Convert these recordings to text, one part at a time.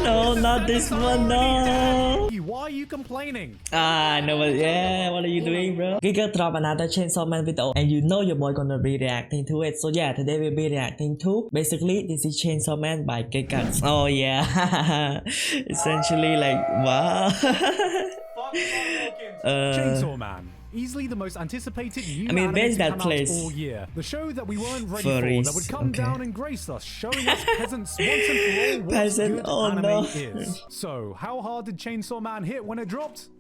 No, not this one, no. Why are you complaining? No, but yeah, what are you doing, bro? Gigguk drop another Chainsaw Man video, and you know your boy gonna be reacting to it. So yeah, today we'll be reacting to, basically, this is Chainsaw Man by Gigguk. Oh yeah, essentially like, wow. Chainsaw Man. Easily the most anticipated new anime to come out all year. The show that we weren't ready for, that would come down and grace us, showing us peasants once and for all what good anime is. So, how hard did Chainsaw Man hit when it dropped?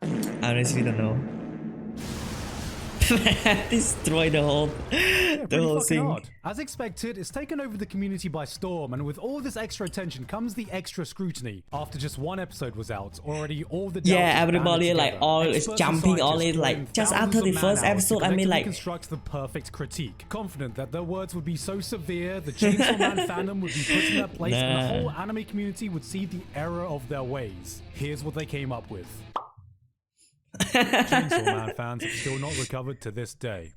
I honestly don't know. Destroy the whole thing. Odd. As expected, it's taken over the community by storm, and with all this extra attention comes the extra scrutiny. After just one episode was out, already all the everybody like all is jumping on it like just after the first episode. I mean like construct the perfect critique, confident that their words would be so severe the Chainsaw Man fandom would be put in their place, and the whole anime community would see the error of their ways. Here's what they came up with. Chainsaw Man fans have still not recovered to this day.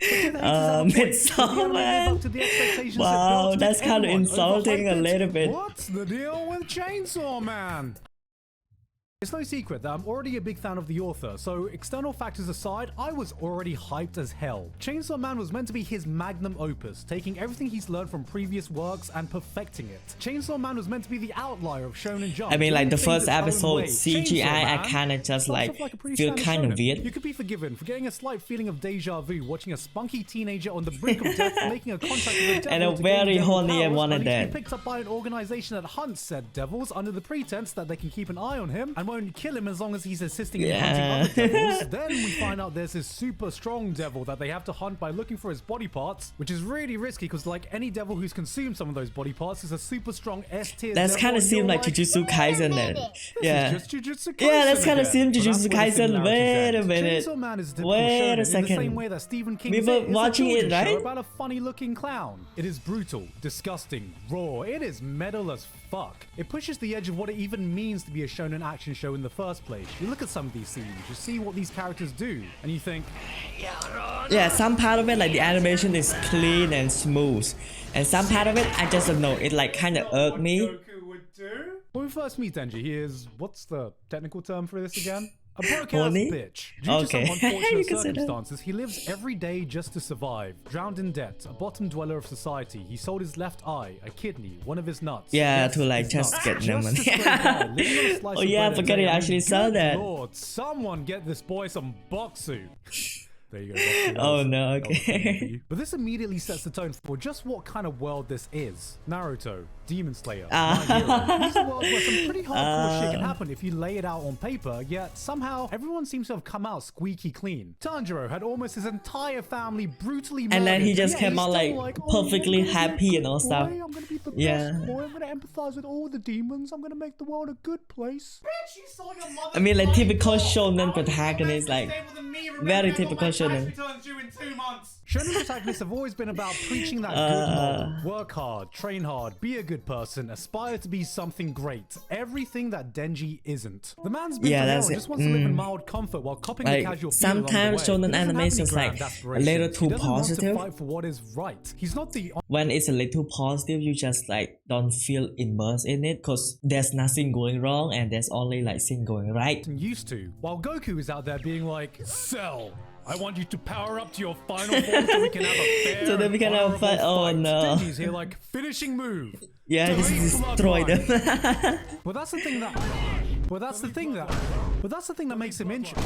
Wow, that's kind of insulting a little bit. What's the deal with Chainsaw Man? It's no secret that I'm already a big fan of the author, so external factors aside, I was already hyped as hell. Chainsaw Man was meant to be his magnum opus, taking everything he's learned from previous works and perfecting it. Chainsaw Man was meant to be the outlier of Shonen Jump. I mean like the first episode CGI, I kinda just like feel kind of weird. You could be forgiven for getting a slight feeling of deja vu, watching a spunky teenager on the brink of death making a contract with a devil, and a very horny one at that. Picked up by an organization that hunts said devils under the pretense that they can keep an eye on him and won't kill him as long as he's assisting in hunting other devils. Then we find out there's this super strong devil that they have to hunt by looking for his body parts, which is really risky because like any devil who's consumed some of those body parts is a super strong S-tier. That's kind of seemed like Jujutsu Kaisen then. Yeah, that's kind of seemed Jujutsu Kaisen. Wait a minute. Wait a second. In the same way that Stephen King we were watching it, right? About a funny-looking clown. It is brutal, disgusting, raw. It is metal as fuck. It pushes the edge of what it even means to be a shonen action show in the first place. You look at some of these scenes, you see what these characters do, and you think, yeah, some part of it, like the animation is clean and smooth, and some part of it, I just don't know, it like kind of irked me. When we first meet Denji, he is, what's the technical term for this again? A broke-ass bitch. Due to some unfortunate circumstances, he lives every day just to survive. Drowned in debt, a bottom dweller of society. He sold his left eye, a kidney, one of his nuts. Yeah, to like just get the money. Oh yeah, I forget he actually saw that. Lord, someone get this boy some boxu. There you go. Oh no, okay. But this immediately sets the tone for just what kind of world this is. Naruto, Demon Slayer, My Hero. These are worlds where some pretty hardcore shit can happen if you lay it out on paper, yet somehow everyone seems to have come out squeaky clean. Tanjiro had almost his entire family brutally murdered. And then he just came out like perfectly happy and all stuff. I'm gonna be the best boy. I'm gonna empathize with all the demons. I'm gonna make the world a good place. I mean like typical shonen protagonist, like very typical shonen. Shonen protagonists have always been about preaching that good model. Work hard, train hard, be a good person, aspire to be something great. Everything that Denji isn't. The man's been just wants to live in mild comfort while copping the casual feel along the way. Sometimes shonen animation is like a little too positive. Fight for what is right. He's not the when it's a little positive, you just like don't feel immersed in it because there's nothing going wrong and there's only like thing going right. Used to. While Goku is out there being like, Cell, I want you to power up to your final form so we can have a fair so then we can have a fight. Oh no. Denji's here like, finishing move. Yeah, just destroy them. Well, that's the thing that makes him interesting.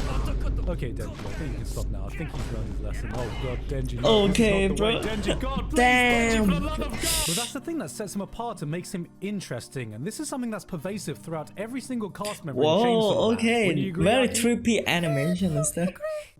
Okay, Denji, I think you can stop now. I think he's learned his lesson. Oh god, Denji. No, okay, bro. Denji, God, please, damn. Denji, but that's the thing that sets him apart and makes him interesting, and this is something that's pervasive throughout every single cast member. Whoa, okay, very trippy animation and stuff.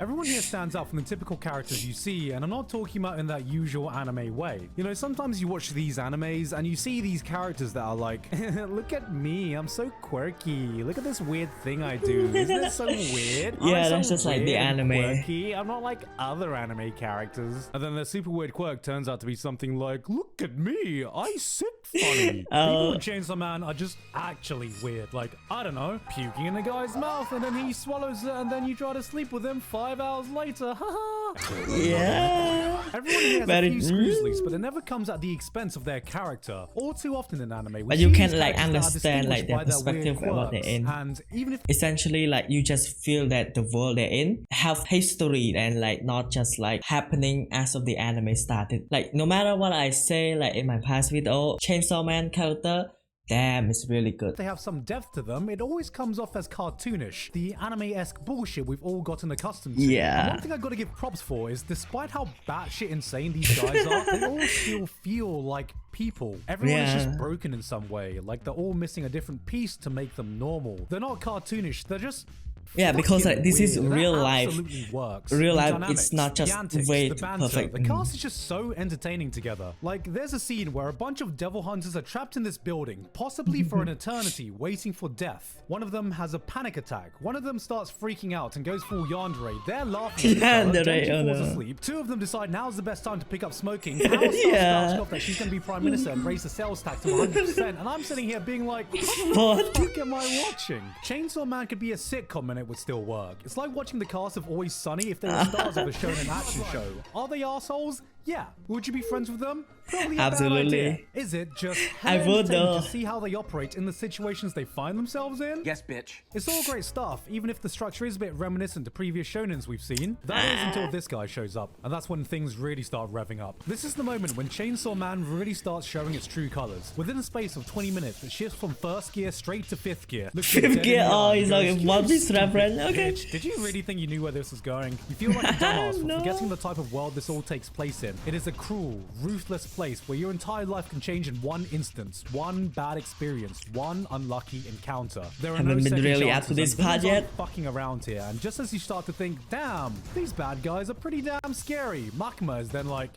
Everyone here stands out from the typical characters you see, and I'm not talking about in that usual anime way. You know, sometimes you watch these animes and you see these characters that are like, look at me, I'm so quirky. Look at this weird thing I do Isn't it so weird? Yeah, I'm that's so just like the weird and anime. quirky. I'm not like other anime characters. And then the super weird quirk turns out to be something like, look at me, I sit funny. People in Chainsaw Man are just actually weird. Like, I don't know, puking in a guy's mouth and then he swallows it and then you try to sleep with him 5 hours later. Haha. Yeah. Everyone here has But a it- few screws but it never comes at the expense of their character. All too often in anime, we But see you these can like characters that are understand like their distinguished by perspective weird of what they're quirks. in. And even if Essentially, like you just feel that the world they're in have history and like not just like happening as of the anime started. Like no matter what I say, like in my past video, Chainsaw Man character, damn, it's really good. they have some depth to them, it always comes off as cartoonish, the anime-esque bullshit we've all gotten accustomed to. Yeah. And one thing I gotta give props for is, despite how batshit insane these guys are, they all still feel like people. Everyone is Yeah. just broken in some way, like they're all missing a different piece to make them normal. They're not cartoonish, they're just Yeah, because fucking like this is weird. That real life. absolutely works. Real The life, dynamics, it's not just the antics, way the too banter, perfect. The cast is just so entertaining together. Like, there's a scene where a bunch of devil hunters are trapped in this building, possibly for an eternity, waiting for death. One of them has a panic attack. One of them starts freaking out and goes full yandere. They're laughing at each other. Yandere, Denji oh falls no. asleep. Two of them decide now's the best time to pick up smoking. Power starts Yeah. spouting off that she's going to be prime minister and raise the sales tax to 100%. And I'm sitting here being like, what What? the fuck am I watching? Chainsaw Man could be a sitcom and it would still work. It's like watching the cast of Always Sunny if they were stars of a shonen action show. Are they assholes? Yeah. Would you be friends with them? Probably a Absolutely. bad idea. Is it just I hella would, entertaining though. to see how they operate in the situations they find themselves in? Yes, bitch. It's all great stuff, even if the structure is a bit reminiscent to previous shonens we've seen. That is until this guy shows up, and that's when things really start revving up. This is the moment when Chainsaw Man really starts showing its true colors. Within a space of 20 minutes, it shifts from first gear straight to fifth gear. Looks you Fifth dead in gear, the oh, eye it's and like goes, a One "You Piece stupid reference, okay." bitch. Did you really think you knew where this was going? You feel like a dumbass for No. forgetting the type of world this all takes place in. It is a cruel, ruthless place where your entire life can change in one instance, one bad experience, one unlucky encounter. There are Haven't no been second really up chances, to this and villains part aren't yet. fucking around here. And just as you start to think, damn, these bad guys are pretty damn scary, Makima is then like,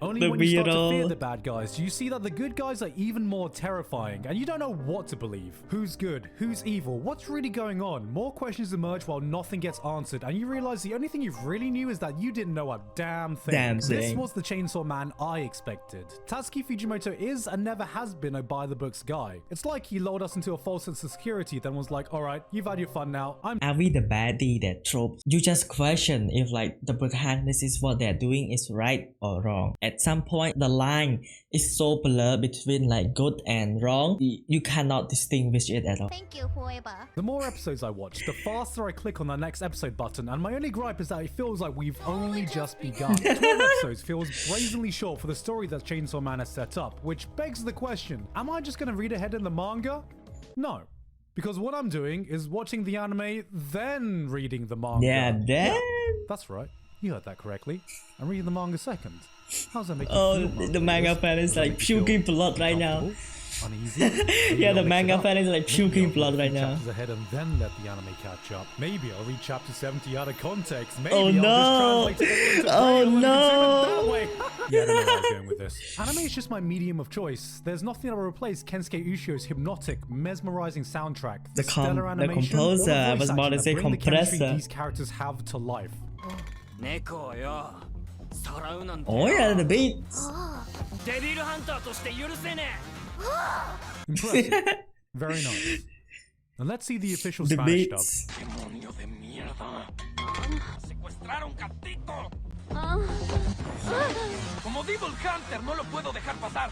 only The when you start to weirdo. fear the bad guys do you see that the good guys are even more terrifying, and you don't know what to believe. Who's good? Who's evil? What's really going on? More questions emerge while nothing gets answered, and you realize the only thing you really knew is that you didn't know a damn thing. Damn This thing. was the Chainsaw Man I expected. Tatsuki Fujimoto is and never has been a by-the-books guy. It's like he lulled us into a false sense of security, then was like, alright, you've had your fun now, I'm Are we the baddie that trope? You just question if like the protagonist is what they're doing is right or wrong. At some point, the line is so blurred between like good and wrong, you cannot distinguish it at all. Thank you, forever. The more episodes I watch, the faster I click on the next episode button, and my only gripe is that it feels like we've only just begun. 12 episodes feels brazenly short for the story that Chainsaw Man has set up, which begs the question, am I just gonna read ahead in the manga? No. Because what I'm doing is watching the anime, then reading the manga. Yeah, then. That's right. You heard that correctly. I'm reading the manga second. How's that make you Oh, feel, the manga fan is like puking blood right now. Uncomfortable? Uneasy? Maybe Yeah, I'll the mix it manga up. fan is like Maybe puking I'll go blood a right few now. chapters ahead and then let the anime catch up. Maybe I'll read chapter 70 out of context. Maybe Oh, I'll no. just translate it into Oh, Braille and no. consume it that way. Yeah, I don't know where I'm going with this. Anime is just my medium of choice. There's nothing that will replace Kensuke Ushio's hypnotic, mesmerizing soundtrack. The stellar composer, animation, or the I voice was about to acting say that bring the chemistry compressor. these characters have to life. 猫よさらうなんて Oh yeah, the beats. デビルハンターとして許せね Impressive. Very nice. And let's see the official The Spanish dub. beats. Demonio de mierda secuestraron gatito como Devil Hunter no lo puedo dejar pasar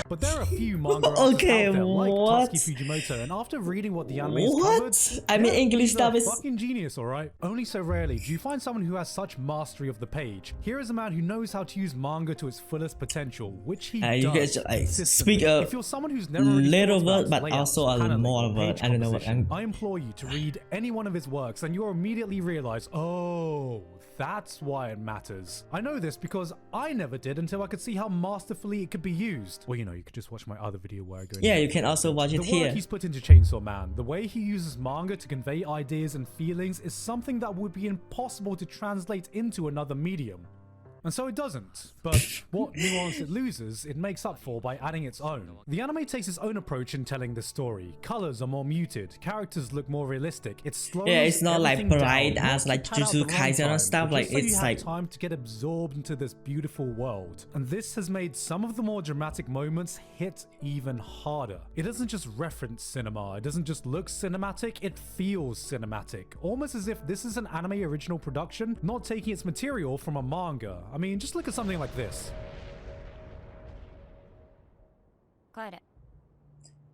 But there are a few manga artists Okay, out there like what? Tatsuki Fujimoto, and after reading what the anime has What? covered, I mean, yeah, English he's dub a is- fucking genius, alright? Only so rarely do you find someone who has such mastery of the page. Here is a man who knows how to use manga to its fullest potential, which he You does guys, like, consistently. speak a If you're someone who's never really little thought about word, its but layouts, also a paneling, more or word. page I don't know what composition, I'm- I implore you to read any one of his works, and you'll immediately realize, oh, that's why it matters. I know this because I never did until I could see how masterfully it could be used. Well, you know, you could just watch my other video where I go. Yeah, into you can also watch it the here. work he's put into Chainsaw Man, the way he uses manga to convey ideas and feelings is something that would be impossible to translate into another medium. And so it doesn't, but what nuance it loses, it makes up for by adding its own. The anime takes its own approach in telling the story. Colors are more muted, characters look more realistic. It slows it's not like everything bright down, as not like to pad out Jujutsu the Kaisen runtime, and stuff. but Like just so you it's have like time to get absorbed into this beautiful world. And this has made some of the more dramatic moments hit even harder. It doesn't just reference cinema, it doesn't just look cinematic, it feels cinematic. Almost as if this is an anime original production, not taking its material from a manga. I mean, just look at something like this.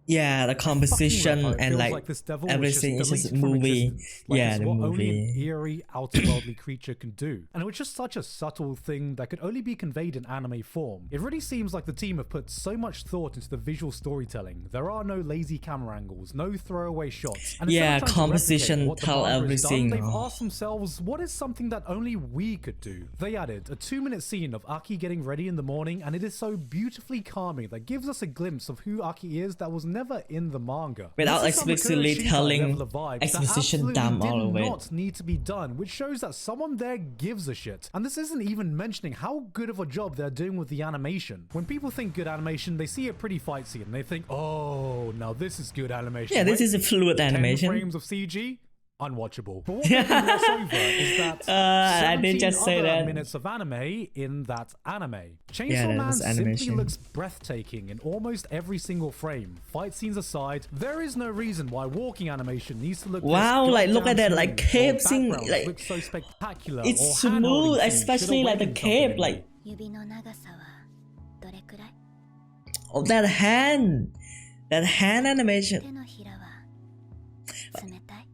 yeah, the composition Fucking and feels like this devil everything is just deleted from movie. existence. Like, Yeah, it's the what only an movie. eerie, outerworldly creature can do. And it was just such a subtle thing that could only be conveyed in anime form. It really seems like the team have put so much thought into the visual storytelling. There are no lazy camera angles, no throwaway shots. And Yeah, instead of trying to composition replicate what the tell manga has done, everything. they've Oh. asked themselves, what is something that only we could do? They added a 2-minute scene of Aki getting ready in the morning, and it is so beautifully calming that gives us a glimpse of who Aki is that was never in the manga. Without This is some explicitly Makoto Shinkai telling level of vibes that exposition absolutely dumb all did of it. not need to be done, which shows that someone there gives a shit. And this isn't even mentioning how good of a job they're doing with the animation. When people think good animation, they see a pretty fight scene and they think, oh, now this is good animation. Yeah, this Wait, is a fluid 10 animation. frames of CG? Unwatchable. But what they can gloss over is that I did 17 just say other that. minutes of anime in that anime. Chainsaw Yeah, that Man was simply animation. looks breathtaking in almost every single frame. Fight scenes aside, there is no reason why walking animation needs to look this Wow, like, look at goddamn that, like, smooth, cape or scene, backgrounds like, look so spectacular, It's or smooth, hand-holding scenes especially should like the awaken cape, something in like 指の長さはどれくらい oh, that hand animation. 手のひらは冷たい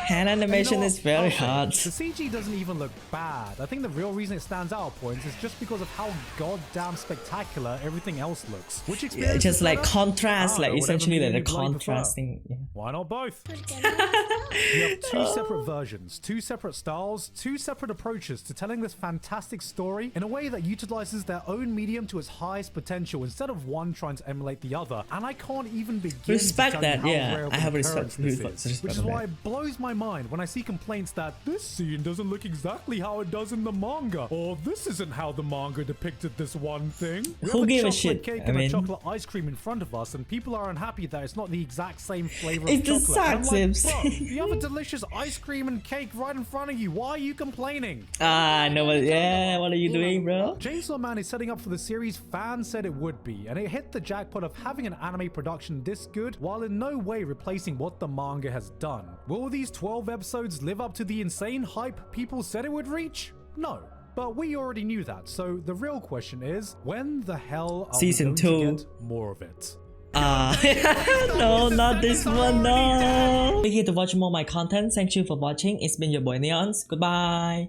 Hand And you know animation what? is very I'll say, hard. The CG doesn't even look bad. I think the real reason it stands out at points is just because of how goddamn spectacular everything else looks. Which Yeah, experience just is like better? contrast, I like don't know, essentially whatever like the medium you'd like prefer. contrasting. Yeah. Why not both? You have two separate versions, two separate styles, two separate approaches to telling this fantastic story in a way that utilizes their own medium to its highest potential instead of one trying to emulate the other. And I can't even begin Respect to tell that, you how yeah. rare of I an have respect- occurrence this respect is, which is of why that. it blows my mind when I see complaints that this scene doesn't look exactly how it does in the manga, or this isn't how the manga depicted this one thing. We Who have gave a chocolate shit? cake I and mean- a chocolate ice cream in front of us, and people are unhappy that it's not the exact same flavor It's of the chocolate. And I'm like, Saxibs. bro, you have a delicious ice cream and cake right in front of you. Why are you complaining? Ah, no, yeah, what are you doing, bro? Chainsaw Man is setting up for the series fans said it would be, and it hit the jackpot of having an anime production this good while in no way replacing what the manga has done. Will these 12 episodes live up to the insane hype people said it would reach? No. But we already knew that, so the real question is, when the hell are Season we going 2. to get more of it? Ah, no, not this one, no. Click here to watch more of my content. Thank you for watching. It's been your boy Neonz. Goodbye.